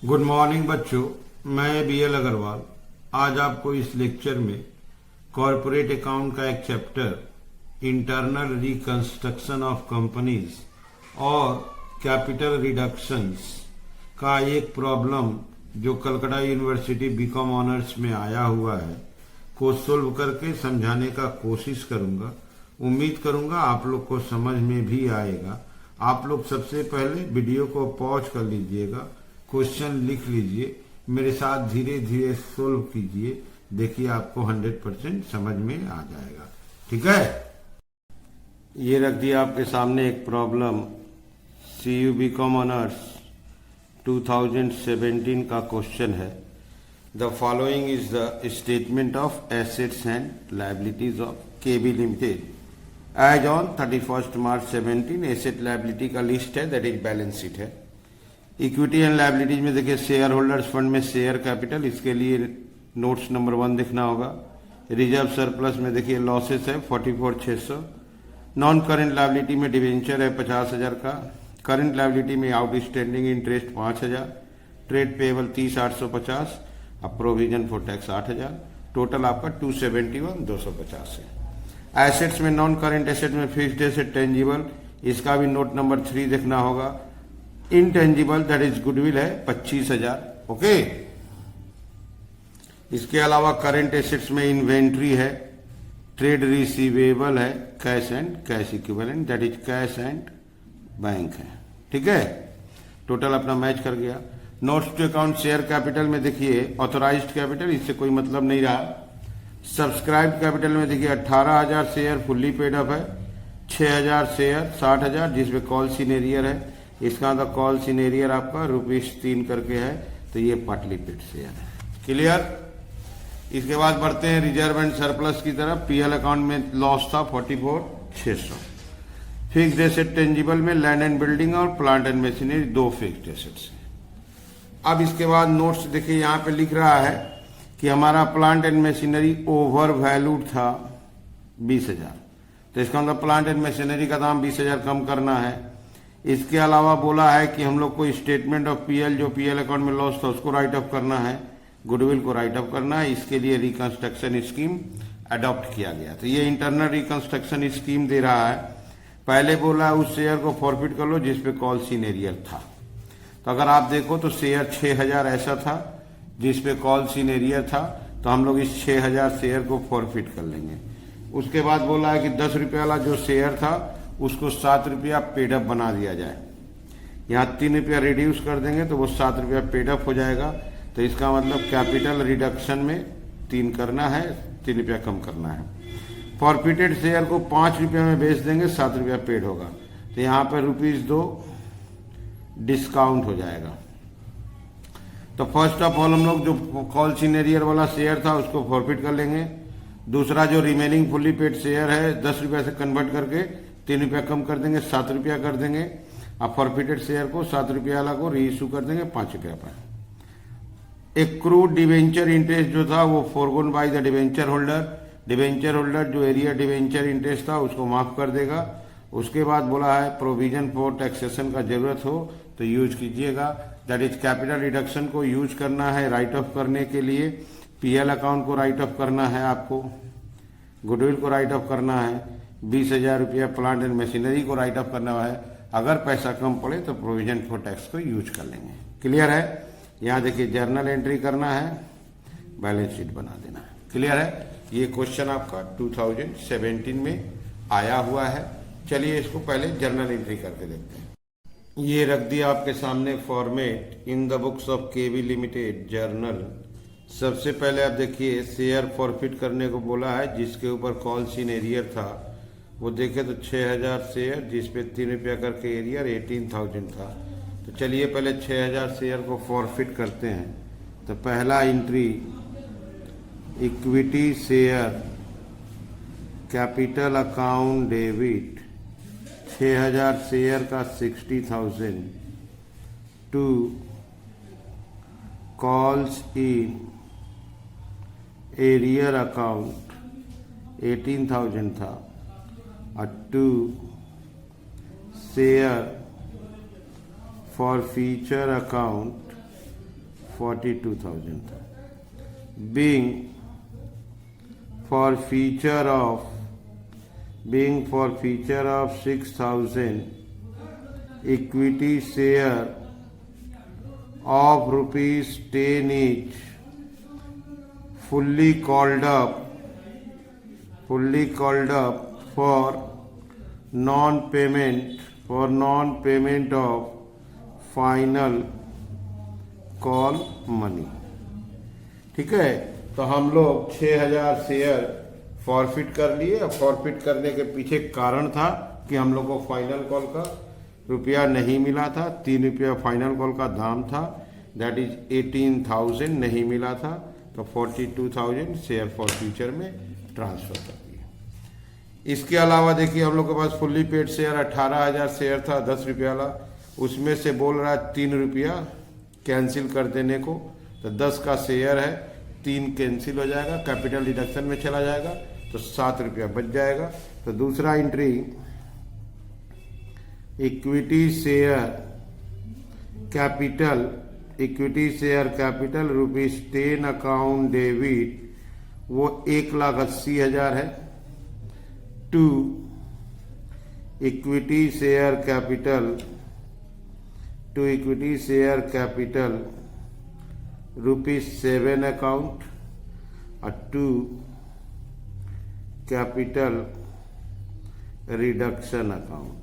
Good morning बच्चों, मैं BL Agarwal आज आपको इस लेक्चर में कॉरपोरेट अकाउंट का एक chapter internal reconstruction of companies और कैपिटल रिडक्शंस का एक प्रॉब्लम जो कलकत्ता यूनिवर्सिटी बीकॉम ऑनर्स में आया हुआ है को सोल्व करके समझाने का कोशिश करूंगा। उम्मीद करूंगा आप लोग को समझ में भी आएगा। आप लोग सबसे पहले वीडियो को पॉज कर लीजिएगा, क्वेश्चन लिख लीजिए, मेरे साथ धीरे धीरे सोल्व कीजिए। देखिए आपको 100% समझ में आ जाएगा। ठीक है, ये रख दिया आपके सामने एक प्रॉब्लम CU बीकॉम ऑनर्स 2017 का क्वेश्चन है। The following is the statement of assets and liabilities of KB limited as on 31 March 17। Asset liability का लिस्ट है, दैट इज बैलेंस शीट है। इक्विटी एंड लायबिलिटीज में देखिए शेयर होल्डर्स फंड में share capital, इसके लिए notes number 1 दिखना होगा। रिजर्व सरप्लस में देखिए लॉसेस है 44,600। नॉन करेंट लायबिलिटी में डिवेंचर है 50,000 का। करंट लायबिलिटी में आउटस्टैंडिंग इंटरेस्ट 5,000। Trade payable 30,850। अब प्रोविजन फॉर टैक्स 8,000। टोटल आपका 271,250 है। एसेट्स में नॉन करेंट एसेट में फिक्स्ड एसेट टेंजिबल, इसका भी नोट नंबर 3 देखना होगा। इनटेंजिबल दैट इज गुडविल है 25,000। ओके, इसके अलावा करंट एसेट्स में इन्वेंट्री है, ट्रेड रिसीवेबल है, cash and cash equivalent that is cash and bank है। ठीक है, टोटल अपना मैच कर गया। Notes to account share capital में देखिए ऑथोराइज्ड कैपिटल, इससे कोई मतलब नहीं रहा। सब्सक्राइब कैपिटल में देखिए 18,000 शेयर फुल्ली पेड अप है, 6,000 शेयर 60,000 जिसमें कॉल सीनेरियर है। इसका तो कॉल सीनेरियर आपका ₹3 करके है, तो ये पार्टली पेड शेयर है। क्लियर। इसके बाद बढ़ते हैं रिजर्व एंड सरप्लस की तरफ। PL अकाउंट में लॉस था 44,600। फिक्स्ड एसेट टेंजिबल में लैंड एंड बिल्डिंग और plant and machinery 2 fixed assets हैं। अब इसके बाद नोट्स देखिए यहाँ पे लिख रहा है कि हमारा plant and machinery overvalued था 20,000, तो इसका मतलब प्लांट एंड मशीनरी का दाम 20,000 कम करना है। इसके अलावा बोला है कि हम लोग को स्टेटमेंट ऑफ PL जो PL अकाउंट में लॉस था उसको राइट ऑफ करना है, गुडविल को राइट ऑफ करना है। इसके लिए रिकंस्ट्रक्शन स्कीम अडॉप्ट किया गया। तो ये इंटरनल रिकंस्ट्रक्शन स्कीम दे रहा है। पहले बोला है उस शेयर को फॉरफिट कर लो जिसपे कॉल सीनेरियर था। तो अगर आप देखो तो शेयर 6,000 ऐसा था जिसपे कॉल सीनेरियर था, तो हम लोग इस 6,000 शेयर को फॉरफिट कर लेंगे। उसके बाद बोला है कि 10 रुपये वाला जो शेयर था उसको 7 रुपया पेडअप बना दिया जाए। यहाँ 3 रुपया रिड्यूस कर देंगे तो वो 7 रुपया पेडअप हो जाएगा। तो इसका मतलब कैपिटल रिडक्शन में 3 करना है, 3 रुपया कम करना है। फॉरफिटेड शेयर को 5 रुपया में बेच देंगे, 7 रुपया पेड होगा। तो यहाँ पर ₹2 डिस्काउंट हो जाएगा। तो फर्स्ट ऑफ ऑल हम लोग जो कॉल सीनेरियर वाला शेयर था उसको फॉरफिट कर लेंगे। दूसरा जो रिमेनिंग फुल्ली पेड शेयर है 10 रुपया से कन्वर्ट करके 3 रुपया कम कर देंगे, 7 रुपया कर देंगे। अब फॉरफिटेड शेयर को 7 रुपया वाला को रीइश्यू कर देंगे 5 रुपया पर। एक्रूड डिवेंचर इंटरेस्ट जो था वो foregone by the debenture holder. Debenture holder जो एरिया डिवेंचर इंटरेस्ट था उसको माफ कर देगा। उसके बाद बोला है प्रोविजन फॉर टैक्सेशन का जरूरत हो तो यूज कीजिएगा, दैट इज कैपिटल रिडक्शन को यूज करना है राइट ऑफ करने के लिए। PL अकाउंट को राइट ऑफ करना है आपको, गुडविल को राइट ऑफ करना है, 20,000 रुपया प्लांट एंड मशीनरी को राइट ऑफ करना है। अगर पैसा कम पड़े तो प्रोविजन फॉर टैक्स को यूज कर लेंगे। क्लियर है। यहाँ देखिए जर्नल एंट्री करना है, बैलेंस शीट बना देना है। क्लियर है। ये क्वेश्चन आपका 2017 में आया हुआ है। चलिए इसको पहले जर्नल एंट्री करके देखते हैं। ये रख दिया आपके सामने format in the books of KB limited journal. सबसे पहले आप देखिए शेयर फॉरफिट करने को बोला है जिसके ऊपर कॉल सीनेरियर था। वो देखे तो 6,000 शेयर जिसपे 3 रुपया करके एरियर 18,000 था। तो चलिए पहले 6,000 शेयर को फॉरफिट करते हैं। तो पहला entry equity share capital account debit 6,000 share का 60,000 to calls in arrear account 18,000 था और to share for future account 42,000 था। being for feature of 6,000 equity share of rupees 10 each, fully called up for non-payment of final call money. ठीक है, तो हम लोग 6,000 share forfeit कर लिए। अब फॉरफिट करने के पीछे कारण था कि हम लोग को फाइनल कॉल का रुपया नहीं मिला था। 3 रुपया फाइनल कॉल का दाम था, दैट इज 18,000 नहीं मिला था, तो 42,000 शेयर फॉर फ्यूचर में ट्रांसफर कर दिए। इसके अलावा देखिए हम लोग के पास फुल्ली पेड शेयर 18,000 शेयर था 10 रुपया वाला, उसमें से बोल रहा है 3 रुपया कैंसिल कर देने को, तो 10 का शेयर है, 3 कैंसिल हो जाएगा, कैपिटल डिडक्शन में चला जाएगा, तो 7 रुपया बच जाएगा। तो दूसरा entry equity share capital ₹10 account debit, वो 1,80,000 है। To equity share capital ₹7 account, और 2 कैपिटल रिडक्शन अकाउंट।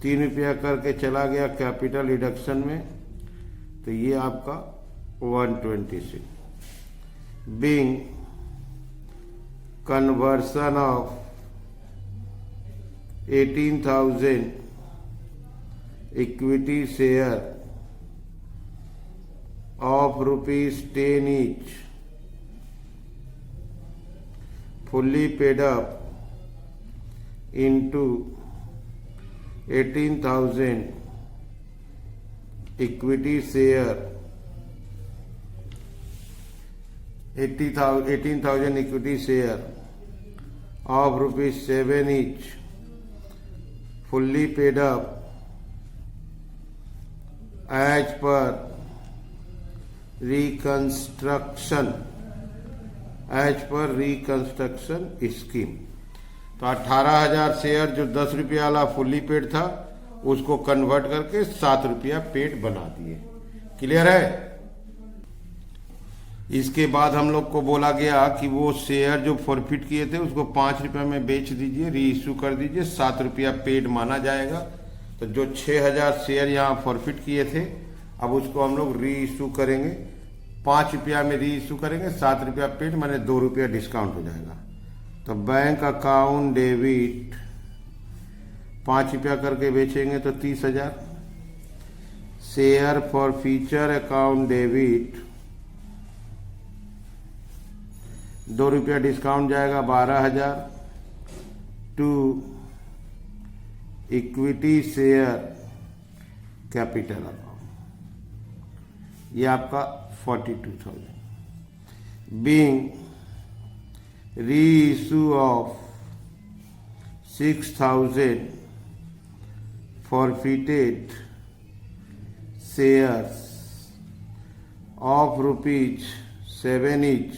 3 रुपया करके चला गया कैपिटल रिडक्शन में, तो ये आपका 126। Being conversion of 18,000 equity share of ₹10 each, fully paid up into 18,000 equity share, 18,000 equity share of ₹7 each, fully paid up as per reconstruction scheme. तो 18,000 शेयर जो 10 रुपया वाला फुल्ली पेड था, उसको कन्वर्ट करके 7 रुपया पेड बना दिए। क्लियर है? इसके बाद हम लोग को बोला गया कि वो शेयर जो फॉरफिट किए थे उसको 5 रुपये में बेच दीजिए, री इश्यू कर दीजिए, 7 रुपया पेड माना जाएगा। तो जो 6,000 शेयर यहाँ फॉरफिट किए थे, अब उसको हम लोग री इशू करेंगे, 5 रुपया में री इशू करेंगे, 7 रुपया पेड, माने 2 रुपया डिस्काउंट हो जाएगा। तो बैंक अकाउंट डेबिट 5 रुपया करके बेचेंगे तो 30,000। Share forfeiture account debit 2 रुपया डिस्काउंट जाएगा, 12,000। To equity share capital account, ये आपका 42,000। Being reissue of 6,000 forfeited shares of ₹7 each,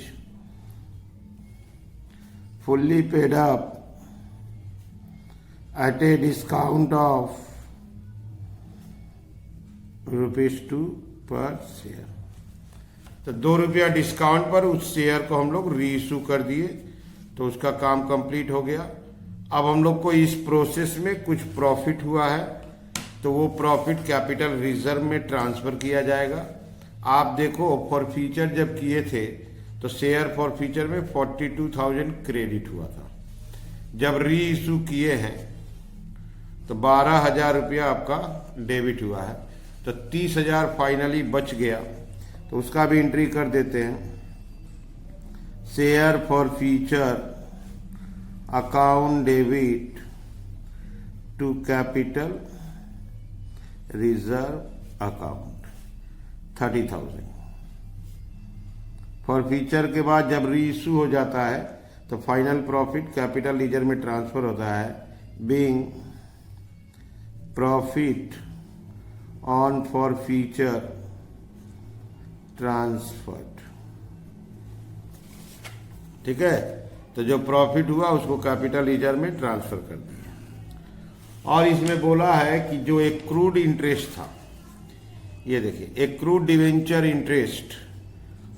fully paid up at a discount of ₹2 पर शेयर। तो 2 रुपया डिस्काउंट पर उस शेयर को हम लोग री इशू कर दिए, तो उसका काम कंप्लीट हो गया। अब हम लोग को इस प्रोसेस में कुछ प्रॉफिट हुआ है, तो वो प्रॉफिट कैपिटल रिजर्व में ट्रांसफर किया जाएगा। आप देखो फॉर फ्यूचर जब किए थे तो शेयर फॉर फ्यूचर में 42,000 क्रेडिट हुआ था। जब री इशू किए हैं तो 12,000 रुपया आपका डेबिट हुआ है, तो 30,000 फाइनली बच गया, तो उसका भी एंट्री कर देते हैं। Share forfeiture account debit to capital reserve account 30,000। Forfeiture के बाद जब री इशू हो जाता है तो फाइनल प्रॉफिट कैपिटल लीजर में ट्रांसफर होता है। Being profit on forfeiture transferred. ठीक है, तो जो प्रॉफिट हुआ उसको कैपिटल लीजर में ट्रांसफर कर दिया। और इसमें बोला है कि जो एक्रूड इंटरेस्ट था, ये देखिए एक्रूड डिवेंचर इंटरेस्ट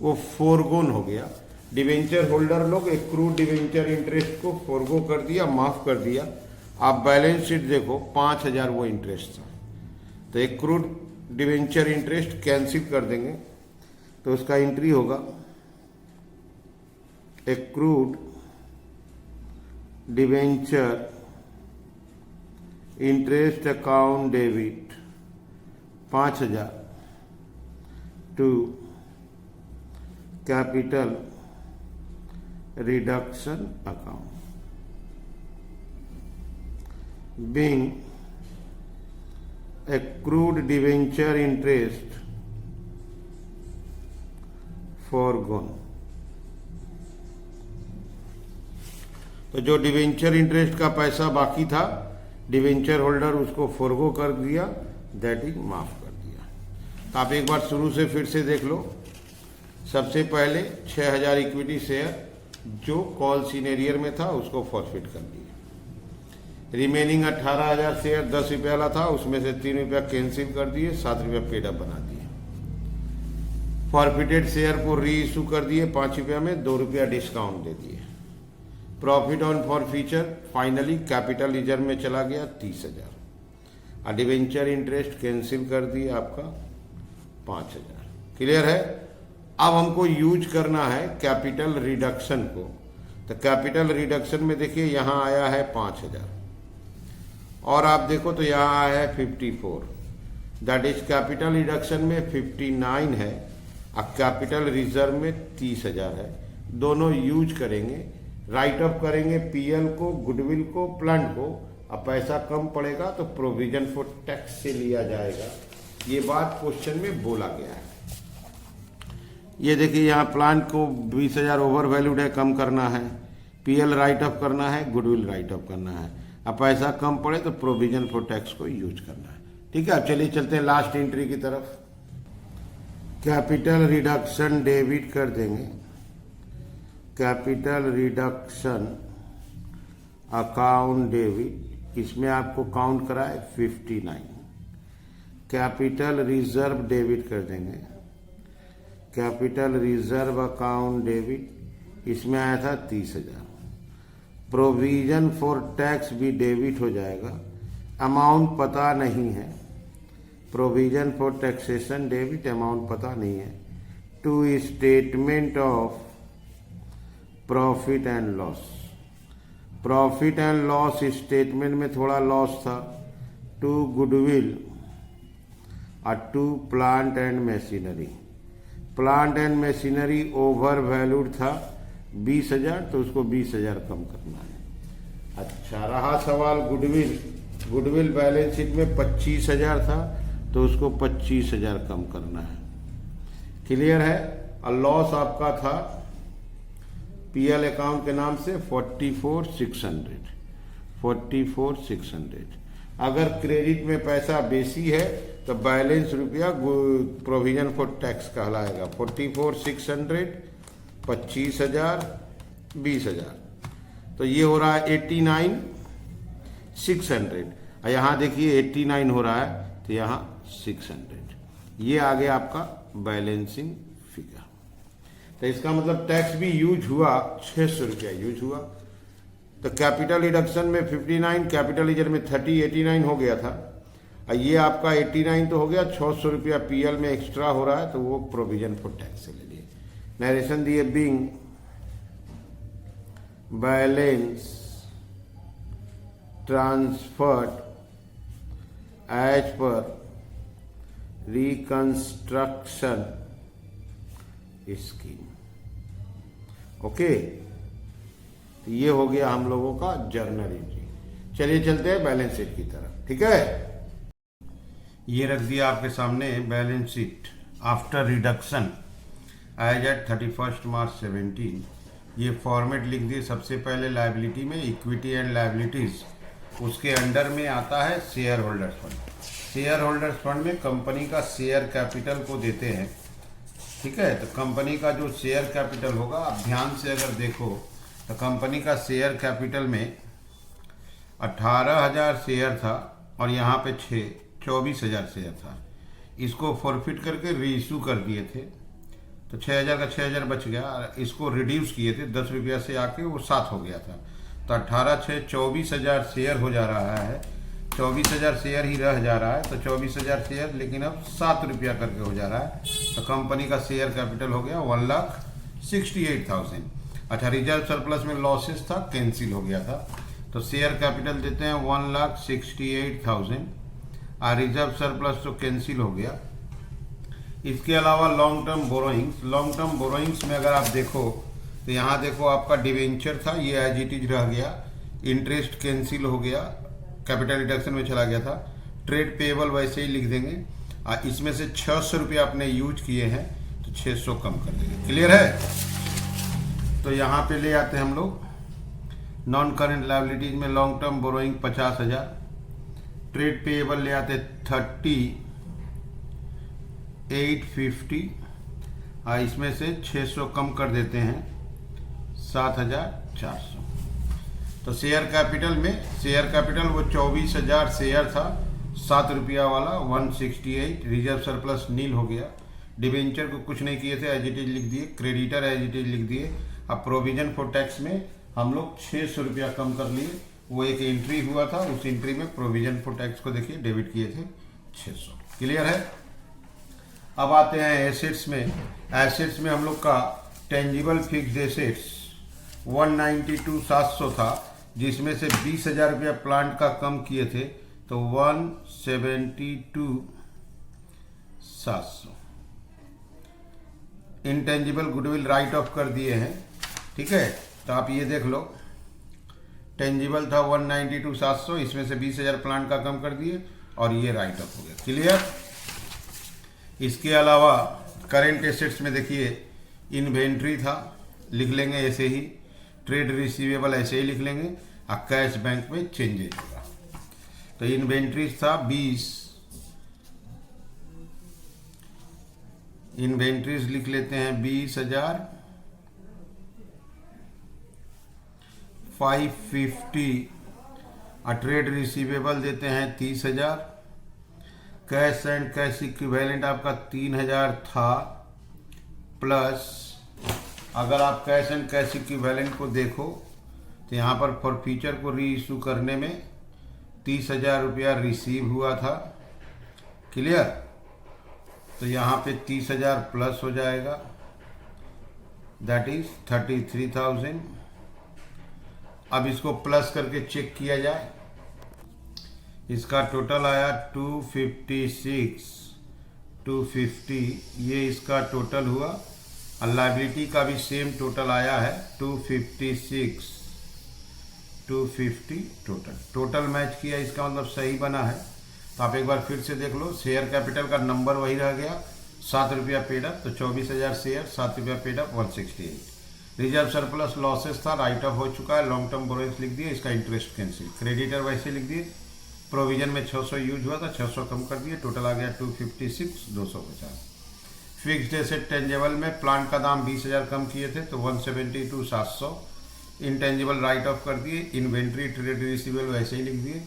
वो फोरगोन हो गया। डिवेंचर होल्डर लोग एक्रूड डिवेंचर इंटरेस्ट को फोरगो कर दिया, माफ कर दिया। आप बैलेंस शीट देखो 5,000 वो इंटरेस्ट था, तो एक्रूड डिवेंचर इंटरेस्ट कैंसिल कर देंगे तो उसका एंट्री होगा accrued debenture interest account debit 5,000 to capital reduction account being accrued debenture interest foregone। तो जो डिवेंचर इंटरेस्ट का पैसा बाकी था, डिवेंचर होल्डर उसको फोरगो कर दिया, दैट इज माफ कर दिया। तो आप एक बार शुरू से फिर से देख लो। सबसे पहले 6,000 इक्विटी शेयर जो कॉल सीनेरियर में था उसको फॉरफिट कर दिया। रिमेनिंग 18,000 शेयर 10 रुपये वाला था, उसमें से 3 रुपया कैंसिल कर दिए, 7 रुपया पेड अप बना दिए। फॉरफिटेड शेयर को री इशू कर दिए 5 रुपया में, 2 रुपया डिस्काउंट दे दिए। Profit on forfeiture finally capital ledger में चला गया 30,000। डिवेंचर इंटरेस्ट कैंसिल कर दिया आपका 5,000। क्लियर है। अब हमको यूज करना है कैपिटल रिडक्शन को। तो कैपिटल रिडक्शन में देखिए यहाँ आया है 5,000 और आप देखो तो यहाँ आया है 54, दैट इज कैपिटल रिडक्शन में 59 है और कैपिटल रिजर्व में 30,000 है। दोनों यूज करेंगे, राइट अप करेंगे पीएल को, गुडविल को, प्लांट को। अब पैसा कम पड़ेगा तो प्रोविजन फॉर टैक्स से लिया जाएगा। ये बात क्वेश्चन में बोला गया है। ये देखिए यहाँ प्लांट को 20,000 ओवर वैल्यूड है, कम करना है, पीएल राइट अप करना है, गुडविल राइट अप करना है। अब पैसा कम पड़े तो प्रोविजन फॉर टैक्स को यूज करना है। ठीक है, अब चलिए चलते हैं लास्ट एंट्री की तरफ। कैपिटल रिडक्शन डेबिट कर देंगे, कैपिटल रिडक्शन अकाउंट डेबिट, इसमें आपको काउंट करा है 59। कैपिटल रिजर्व डेबिट कर देंगे, कैपिटल रिजर्व अकाउंट डेबिट, इसमें आया था 30,000। प्रोविजन फॉर टैक्स भी डेबिट हो जाएगा, अमाउंट पता नहीं है। Provision for taxation debit, amount पता नहीं है। To statement of profit and loss, profit and loss statement में थोड़ा लॉस था। टू गुडविल और to plant and machinery, plant and machinery overvalued था 20,000 तो उसको 20,000 कम करना है। अच्छा रहा सवाल गुडविल, गुडविल बैलेंस शीट में 25,000 था तो उसको 25,000 कम करना है। क्लियर है। और लॉस आपका था पीएल अकाउंट के नाम से 44,600, 44,600। अगर क्रेडिट में पैसा बेसी है तो बैलेंस रुपया प्रोविजन फॉर टैक्स कहलाएगा। 44,600, 25,000, 20,000, तो ये हो रहा है 89,600। और यहाँ देखिए 89 हो रहा है तो यहाँ 600। ये आ गया आपका बैलेंसिंग फिगर। तो इसका मतलब टैक्स भी यूज हुआ, 600 रुपया यूज हुआ। तो कैपिटल रिडक्शन में 59, कैपिटल लीजर में 30, 89 हो गया था। और ये आपका 89 तो हो गया, 600 रुपया पीएल में एक्स्ट्रा हो रहा है तो वो प्रोविजन फॉर टैक्स से ले लिए। नरेशन दिए being balance transferred as per reconstruction scheme. Okay, तो ये हो गया हम लोगों का जर्नल एंट्री। चलिए चलते हैं बैलेंस शीट की तरफ। ठीक है, ये रख दिया आपके सामने balance sheet after reduction as at 31 March 17। ये फॉर्मेट लिख दिए। सबसे पहले लायबिलिटी में इक्विटी एंड लायबिलिटीज, उसके अंडर में आता है shareholders fund. Shareholders fund में कंपनी का शेयर कैपिटल को देते हैं ठीक है। तो कंपनी का जो शेयर कैपिटल होगा, आप ध्यान से अगर देखो तो कंपनी का शेयर कैपिटल में 18,000 शेयर था और यहाँ पे 24,000 शेयर था। इसको फॉरफिट करके रीइशू कर दिए थे, तो 6,000 का 6,000 बच गया। इसको रिड्यूस किए थे 10 रुपया से आके वो 7 हो गया था। तो 18/6 24,000 शेयर हो जा रहा है, 24,000 शेयर ही रह जा रहा है। तो 24,000 शेयर लेकिन अब 7 रुपया करके हो जा रहा है। तो कंपनी का शेयर कैपिटल हो गया 1,68,000। अच्छा, रिजर्व सरप्लस में लॉसेस था, कैंसिल हो गया था। तो शेयर कैपिटल देते हैं 1,68,000 और रिजर्व सरप्लस तो कैंसिल हो गया। इसके अलावा लॉन्ग टर्म बोरोइंग्स में अगर आप देखो तो यहाँ देखो आपका डिवेंचर था, ये एज इट इज रह गया। इंटरेस्ट कैंसिल हो गया, कैपिटल रिडक्शन में चला गया था। ट्रेड पेएबल वैसे ही लिख देंगे और इसमें से 600 रुपया आपने यूज किए हैं तो 600 कम कर देंगे। क्लियर है। तो यहाँ पे ले आते हैं हम लोग नॉन करेंट लायबिलिटीज में long term borrowing 50,000, trade payable ले आते 30,850 और इसमें से 600 कम कर देते हैं 7,400। तो शेयर कैपिटल वो 24,000 शेयर था, 7 रुपया वाला 168। रिजर्व सरप्लस नील हो गया। डिवेंचर को कुछ नहीं किए थे, एज इट इज लिख दिए। क्रेडिटर एज इट इज लिख दिए। अब प्रोविजन फॉर टैक्स में हम लोग 600 रुपया कम कर लिए। वो एक एंट्री हुआ था, उस एंट्री में प्रोविजन फॉर टैक्स को देखिए डेबिट किए थे 600। क्लियर है। अब आते हैं एसेट्स में। एसेट्स में हम लोग का टेंजिबल फिक्स्ड एसेट्स 192,700 था, जिसमें से 20,000 रुपया प्लांट का कम किए थे तो 172,700। इंटेंजिबल गुडविल राइट ऑफ कर दिए हैं। ठीक है। तो आप ये देख लो, टेंजिबल था 192,700, इसमें से 20,000 प्लांट का कम कर दिए और ये राइट ऑफ हो गया। क्लियर। इसके अलावा करेंट एसेट्स में देखिए इन्वेंट्री था, लिख लेंगे ऐसे ही। ट्रेड रिसीवेबल ऐसे ही लिख लेंगे और कैश बैंक में चेंजेज होगा। तो इन्वेंट्रीज था 20, इन्वेंट्रीज लिख लेते हैं 20,550 और ट्रेड रिसीवेबल देते हैं 30,000। कैश एंड कैश इक्विवेलेंट आपका 3,000 था, प्लस अगर आप कैश एंड कैश इक्विवेलेंट को देखो तो यहाँ पर फॉरफीचर को री इशू करने में 30,000 रुपया रिसीव हुआ था। क्लियर। तो यहाँ पे 30,000 प्लस हो जाएगा, दैट इज 33,000। अब इसको प्लस करके चेक किया जाए, इसका टोटल आया 250, ये इसका टोटल हुआ। और लायबिलिटी का भी सेम टोटल आया है 250 टोटल मैच किया, इसका मतलब सही बना है। तो आप एक बार फिर से देख लो, शेयर कैपिटल का नंबर वही रह गया, 7 रुपया पेड अप। तो 24,000 शेयर, 7 रुपया paid up 168। Reserve surplus losses था, राइट ऑफ हो चुका है। लॉन्ग टर्म बोरोइंग्स लिख दिए, इसका इंटरेस्ट कैंसिल। क्रेडिटर वैसे लिख दिए। प्रोविजन में 600 यूज हुआ था, 600 कम कर दिए, टोटल आ गया 256,250। फिक्स्ड एसेट टेंजेबल में प्लांट का दाम 20,000 कम किए थे तो 172,700। इंटेंजिबल राइट ऑफ कर दिए। इन्वेंट्री ट्रेड रिसीवेबल वैसे ही लिख दिए।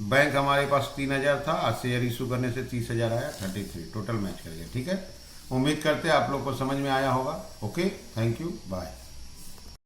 बैंक हमारे पास 3,000 था और शेयर इशू करने से 30,000 आया, 33 टोटल मैच कर गया। ठीक है। उम्मीद करते हैं आप लोग को समझ में आया होगा। Okay, thank you, bye.